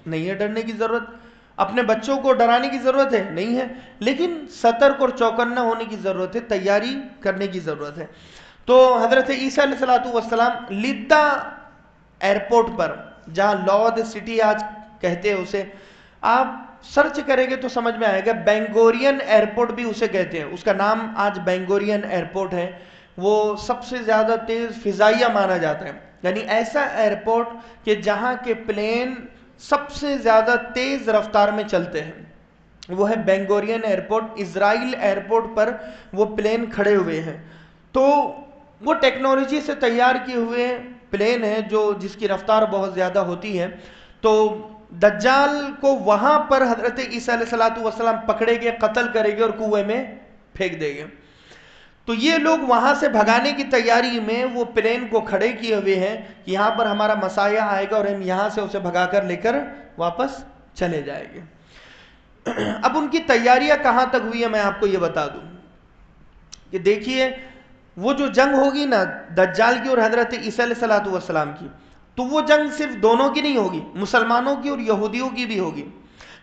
نہیں ہے ڈرنے کی ضرورت. اپنے بچوں کو ڈرانے کی ضرورت ہے؟ نہیں ہے. لیکن سترک اور چوکنا ہونے کی ضرورت ہے، تیاری کرنے کی ضرورت ہے. تو حضرت عیسیٰ علیہ السلام لدا ایئرپورٹ پر، جہاں لود سٹی آج کہتے ہیں اسے، آپ سرچ کریں گے تو سمجھ میں آئے گا. بینگورین ایئرپورٹ بھی اسے کہتے ہیں، اس کا نام آج بینگورین ایئرپورٹ ہے. وہ سب سے زیادہ تیز فضائیہ مانا جاتا ہے، یعنی ایسا ایئرپورٹ کہ جہاں کے پلین سب سے زیادہ تیز رفتار میں چلتے ہیں، وہ ہے بینگورین ایئرپورٹ. اسرائیل ایئرپورٹ پر وہ پلین کھڑے ہوئے ہیں. تو وہ ٹیکنالوجی سے تیار کیے ہوئے پلین ہیں جس کی رفتار بہت زیادہ ہوتی ہے. تو دجال کو وہاں پر حضرت عیسیٰ علیہ السلام پکڑے گے، قتل کرے گے اور کنویں میں پھینک دے گے. تو یہ لوگ وہاں سے بھگانے کی تیاری میں وہ پلین کو کھڑے کیے ہوئے ہیں کہ یہاں پر ہمارا مسیح آئے گا اور ہم یہاں سے اسے بھگا کر لے کر واپس چلے جائیں گے. اب ان کی تیاریاں کہاں تک ہوئی ہے میں آپ کو یہ بتا دوں کہ دیکھیے، وہ جو جنگ ہوگی نا دجال کی اور حضرت عیسیٰ علیہ السلام کی، تو وہ جنگ صرف دونوں کی نہیں ہوگی، مسلمانوں کی اور یہودیوں کی بھی ہوگی.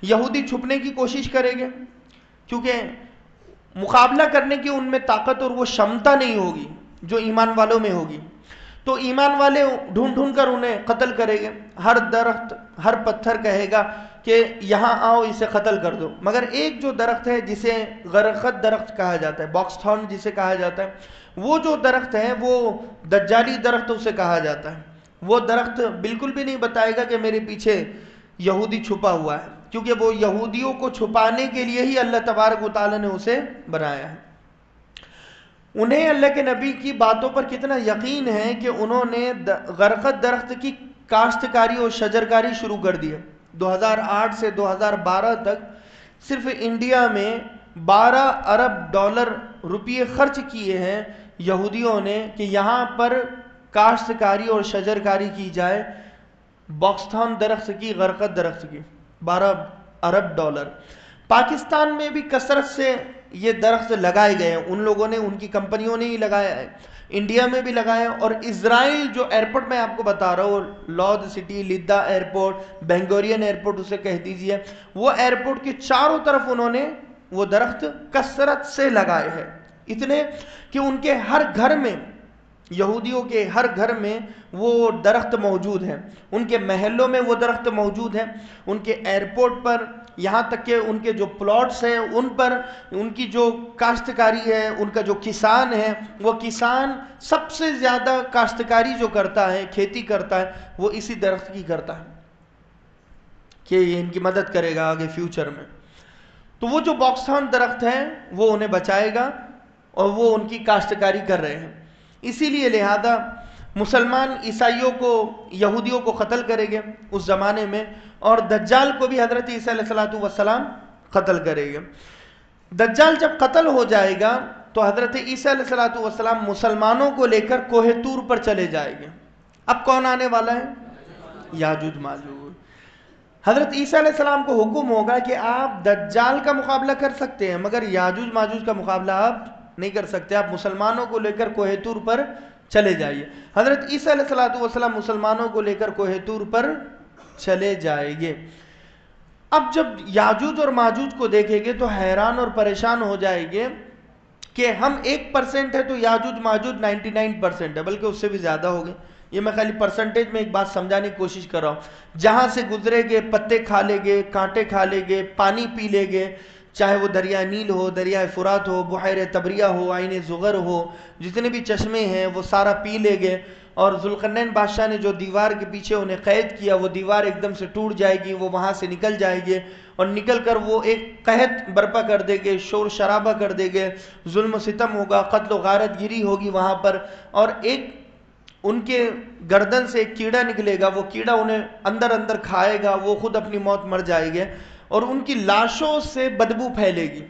یہودی چھپنے کی کوشش کریں گے کیونکہ مقابلہ کرنے کی ان میں طاقت اور وہ شمتا نہیں ہوگی جو ایمان والوں میں ہوگی. تو ایمان والے ڈھونڈ ڈھونڈ کر انہیں قتل کریں گے. ہر درخت، ہر پتھر کہے گا کہ یہاں آؤ اسے قتل کر دو. مگر ایک جو درخت ہے جسے غرقد درخت کہا جاتا ہے، باکس تھارن جسے کہا جاتا ہے، وہ جو درخت ہے وہ دجالی درخت اسے کہا جاتا ہے. وہ درخت بالکل بھی نہیں بتائے گا کہ میرے پیچھے یہودی چھپا ہوا ہے، کیونکہ وہ یہودیوں کو چھپانے کے لیے ہی اللہ تبارک و تعالی نے اسے بنایا ہے. انہیں اللہ کے نبی کی باتوں پر کتنا یقین ہے کہ انہوں نے غرقد درخت کی کاشتکاری اور شجرکاری شروع کر دی ہے. 2008 سے 2012 تک صرف انڈیا میں 12 ارب ڈالر روپیے خرچ کیے ہیں یہودیوں نے کہ یہاں پر کاشتکاری اور شجرکاری کی جائے باکستان درخت کی، غرقد درخت کی. 12 ارب ڈالر. پاکستان میں بھی کثرت سے یہ درخت لگائے گئے ہیں، ان لوگوں نے، ان کی کمپنیوں نے ہی لگایا ہے. انڈیا میں بھی لگایا. اور اسرائیل جو ایئرپورٹ میں آپ کو بتا رہا ہوں، لود سٹی، لدا ایئرپورٹ، بینگورین ایئرپورٹ اسے کہہ دیجئے، وہ ایئرپورٹ کے چاروں طرف انہوں نے وہ درخت کثرت سے لگائے ہیں. اتنے کہ ان کے ہر گھر میں، یہودیوں کے ہر گھر میں وہ درخت موجود ہیں، ان کے محلوں میں وہ درخت موجود ہیں، ان کے ایئرپورٹ پر، یہاں تک کہ ان کے جو پلاٹس ہیں ان پر، ان کی جو کاشتکاری ہے، ان کا جو کسان ہے، وہ کسان سب سے زیادہ کاشتکاری جو کرتا ہے، کھیتی کرتا ہے، وہ اسی درخت کی کرتا ہے کہ یہ ان کی مدد کرے گا آگے فیوچر میں. تو وہ جو باکستان درخت ہیں وہ انہیں بچائے گا اور وہ ان کی کاشتکاری کر رہے ہیں. اسی لیے لہذا مسلمان عیسائیوں کو، یہودیوں کو قتل کریں گے اس زمانے میں، اور دجال کو بھی حضرت عیسیٰ علیہ السلام قتل کریں گے. دجال جب قتل ہو جائے گا تو حضرت عیسیٰ علیہ السلام مسلمانوں کو لے کر کوہ طور پر چلے جائیں گے. اب کون آنے والا ہے؟ یاجوج ماجوج. حضرت عیسیٰ علیہ السلام کو حکم ہوگا کہ آپ دجال کا مقابلہ کر سکتے ہیں مگر یاجوج ماجوج کا مقابلہ آپ نہیں کر سکتے. آپ مسلمانوں کو لے کر کوہ طور پر چلے جائیے. حضرت عیسیٰ علیہ السلام مسلمانوں کو لے کر کوہ طور پر چلے جائیں گے. اب جب یاجوج اور ماجوج کو دیکھیں گے تو حیران اور پریشان ہو جائیں گے کہ ہم 1% ہے تو یاجوج ماجوج 99% ہے، بلکہ اس سے بھی زیادہ ہو گئے. یہ میں خالی پرسنٹیج میں ایک بات سمجھانے کی کوشش کر رہا ہوں. جہاں سے گزرے گے پتے کھا لے گے، کانٹے کھا لے گے، پانی پی لے گے، چاہے وہ دریائے نیل ہو، دریائے فرات ہو، بحیر طبریہ ہو، عین زغر ہو، جتنے بھی چشمے ہیں وہ سارا پی لے گے. اور ذوالقرنین بادشاہ نے جو دیوار کے پیچھے انہیں قید کیا، وہ دیوار ایک دم سے ٹوٹ جائے گی، وہ وہاں سے نکل جائے گے اور نکل کر وہ ایک قحط برپا کر دے گے، شور شرابہ کر دے گے، ظلم و ستم ہوگا، قتل و غارت گیری ہوگی وہاں پر. اور ایک ان کے گردن سے ایک کیڑا نکلے گا، وہ کیڑا انہیں اندر اندر کھائے گا، وہ خود اپنی موت مر جائے گے اور ان کی لاشوں سے بدبو پھیلے گی.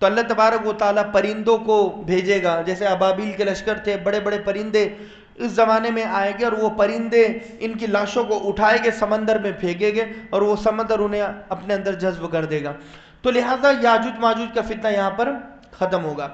تو اللہ تبارک و تعالیٰ پرندوں کو بھیجے گا، جیسے ابابیل کے لشکر تھے، بڑے بڑے پرندے اس زمانے میں آئیں گے اور وہ پرندے ان کی لاشوں کو اٹھائے گے، سمندر میں پھینکیں گے اور وہ سمندر انہیں اپنے اندر جذب کر دے گا. تو لہذا یاجوج ماجوج کا فتنہ یہاں پر ختم ہوگا.